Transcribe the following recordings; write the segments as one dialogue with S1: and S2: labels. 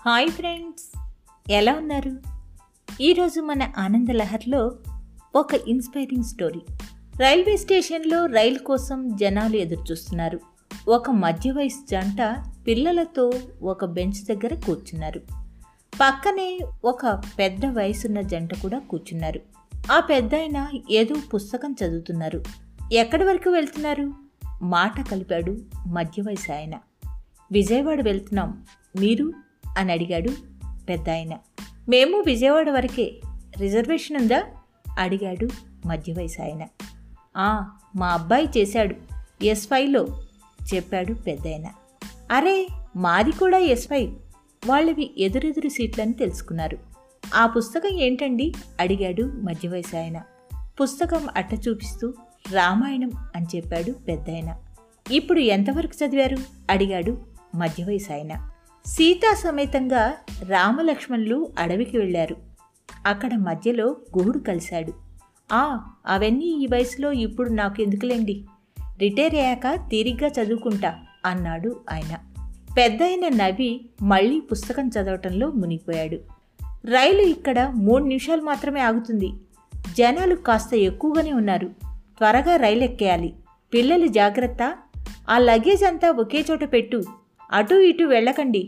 S1: Hi friends, ఎలా ఉన్నారు? ఈరోజు మన ఆనందలహర్లో ఒక ఇన్స్పైరింగ్ స్టోరీ. రైల్వే స్టేషన్లో రైలు కోసం జనాలు ఎదురుచూస్తున్నారు. ఒక మధ్య వయసు జంట పిల్లలతో ఒక బెంచ్ దగ్గర కూర్చున్నారు. పక్కనే ఒక పెద్ద వయసున్న జంట కూడా కూర్చున్నారు. ఆ పెద్దాయన ఏదో పుస్తకం చదువుతున్నారు. ఎక్కడి వరకు వెళ్తున్నారు? మాట కలిపాడు మధ్య వయసు ఆయన. విజయవాడ వెళ్తున్నాం, మీరు అని అడిగాడు పెద్దాయన. మేము విజయవాడ వరకే, రిజర్వేషన్ ఉందా అడిగాడు మధ్య వయసు ఆయన. మా అబ్బాయి చేశాడు, S5లో చెప్పాడు పెద్దాయన. అరే, మాది కూడా S5, వాళ్ళవి ఎదురెదురు సీట్లని తెలుసుకున్నారు. ఆ పుస్తకం ఏంటండి అడిగాడు మధ్య వయసు ఆయన. పుస్తకం అట్ట చూపిస్తూ రామాయణం అని చెప్పాడు పెద్దాయన. ఇప్పుడు ఎంతవరకు చదివారు అడిగాడు మధ్య వయసు ఆయన. సీతా సమేతంగా రామలక్ష్మణులు అడవికి వెళ్ళారు. అక్కడ మధ్యలో గుహుడు కలిశాడు. అవన్నీ ఈ వయసులో ఇప్పుడు నాకు ఎందుకులేండి, రిటైర్ అయ్యాక తీరిగ్గా చదువుకుంటా అన్నాడు ఆయన. పెద్దాయన నవ్వి మళ్ళీ పుస్తకం చదవటంలో మునిగిపోయాడు. రైలు ఇక్కడ 3 నిమిషాలు మాత్రమే ఆగుతుంది. జనాలు కాస్త ఎక్కువగానే ఉన్నారు. త్వరగా రైలు ఎక్కేయాలి. పిల్లలు జాగ్రత్త, ఆ లగేజ్ అంతా ఒకే చోట పెట్టు, అటు ఇటు వెళ్ళకండి.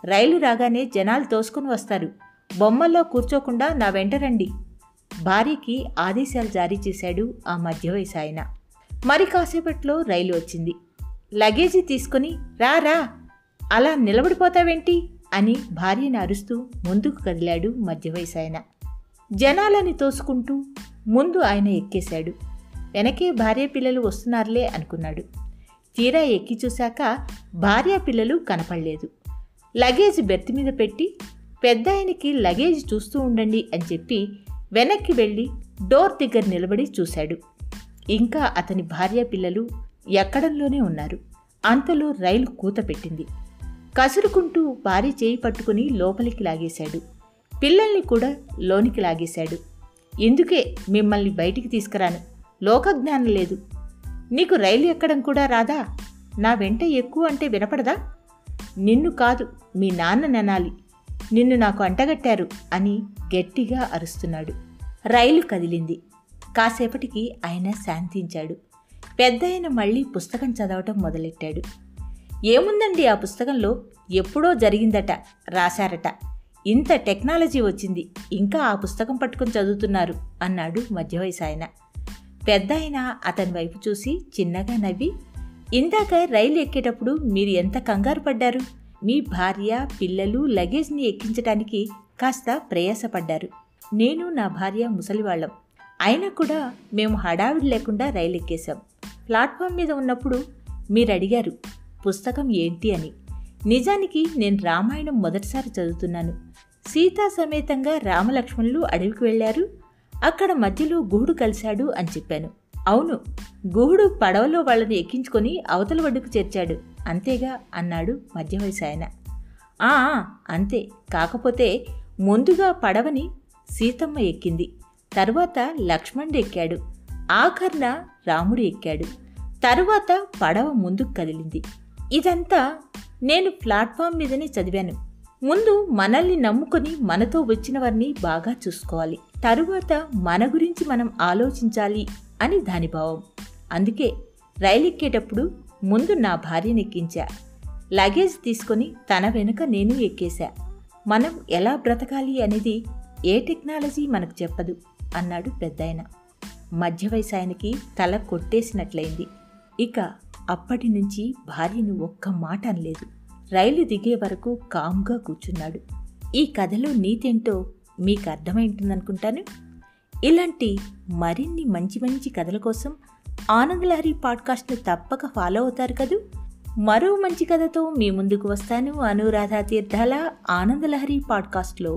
S1: రైలు రాగానే జనాలు తోసుకుని వస్తారు. బొమ్మల్లో కూర్చోకుండా నా వెంట రండి. భార్యకి ఆదేశాలు జారీ చేశాడు ఆ మధ్య వయసు ఆయన. మరి కాసేపట్లో రైలు వచ్చింది. లగేజీ తీసుకుని రా, అలా నిలబడిపోతావేంటి అని భార్యని అరుస్తూ ముందుకు కదిలాడు మధ్య వయసు ఆయన. జనాలని తోసుకుంటూ ముందు ఆయన ఎక్కేశాడు. వెనకే భార్య పిల్లలు వస్తున్నారులే అనుకున్నాడు. తీరా ఎక్కి చూశాక భార్య పిల్లలు కనపడలేదు. లగేజ్ బెర్త్ మీద పెట్టి పెద్దాయనకి లగేజ్ చూస్తూ ఉండండి అని చెప్పి వెనక్కి వెళ్ళి డోర్ దగ్గర నిలబడి చూశాడు. ఇంకా అతని భార్య పిల్లలు ఎక్కడంలోనే ఉన్నారు. అంతలో రైలు కూత పెట్టింది. కసురుకుంటూ భార్య చేయి పట్టుకుని లోపలికి లాగేశాడు. పిల్లల్ని కూడా లోనికి లాగేశాడు. ఇందుకే మిమ్మల్ని బయటికి తీసుకురాను, లోకజ్ఞానం లేదు. నీకు రైలు ఎక్కడం కూడా రాదా? నా వెంట ఎక్కువ అంటే వినపడదా? నిన్ను కాదు, మీ నాన్న ననాలి, నిన్ను నాకు అంటగట్టారు అని గట్టిగా అరుస్తున్నాడు. రైలు కదిలింది. కాసేపటికి ఆయన శాంతించాడు. పెద్దాయన మళ్ళీ పుస్తకం చదవటం మొదలెట్టాడు. ఏముందండి ఆ పుస్తకంలో, ఎప్పుడో జరిగిందట రాశారట. ఇంత టెక్నాలజీ వచ్చింది, ఇంకా ఆ పుస్తకం పట్టుకుని చదువుతున్నారు అన్నాడు మధ్య వయసు ఆయన. పెద్దాయన అతని వైపు చూసి చిన్నగా నవ్వి, ఇందాక రైలు ఎక్కేటప్పుడు మీరు ఎంత కంగారు పడ్డారు? మీ భార్య పిల్లలు లగేజ్ని ఎక్కించడానికి కాస్త ప్రయాసపడ్డారు. నేను నా భార్య ముసలివాళ్ళం, అయినా కూడా మేము హడావిడి లేకుండా రైలు ఎక్కేశాం. ప్లాట్ఫామ్ మీద ఉన్నప్పుడు మీరు అడిగారు పుస్తకం ఏంటి అని. నిజానికి నేను రామాయణం మొదటిసారి చదువుతున్నాను. సీతా సమేతంగా రామలక్ష్మణులు అడవికి వెళ్ళారు. అక్కడ మధ్యలో గుహుడు కలిశాడు అని చెప్పాను. అవును, గుహుడు పడవలో వాళ్ళని ఎక్కించుకొని అవతల ఒడ్డుకు చేర్చాడు, అంతేగా అన్నాడు మధ్య వయసు ఆయన. అంతే, కాకపోతే ముందుగా పడవని సీతమ్మ ఎక్కింది, తరువాత లక్ష్మణుడు ఎక్కాడు, ఆఖర్న రాముడు ఎక్కాడు, తరువాత పడవ ముందుకు కదిలింది. ఇదంతా నేను ప్లాట్ఫామ్ మీదనే చదివాను. ముందు మనల్ని నమ్ముకొని మనతో వచ్చిన వారిని బాగా చూసుకోవాలి, తరువాత మన గురించి మనం ఆలోచించాలి అని దాని భావం. అందుకే రైలు ఎక్కేటప్పుడు ముందు నా భార్యను ఎక్కించా, లగేజ్ తీసుకొని తన వెనుక నేను ఎక్కేశా. మనం ఎలా బ్రతకాలి అనేది ఏ టెక్నాలజీ మనకు చెప్పదు అన్నాడు పెద్దాయన. మధ్య వయసు ఆయనకి తల కొట్టేసినట్లయింది. ఇక అప్పటి నుంచి భార్యను ఒక్క మాట అనలేదు. రైలు దిగే వరకు కామ్గా కూర్చున్నాడు. ఈ కథలో నీతేంటో మీకు అర్థమైంటుందనుకుంటాను. ఇలాంటి మరిన్ని మంచి మంచి కథల కోసం ఆనందలహరి పాడ్కాస్ట్ను తప్పక ఫాలో అవుతారు కదూ. మరో మంచి కథతో మీ ముందుకు వస్తాను అనురాధ తీర్థాల ఆనందలహరి పాడ్కాస్ట్లో.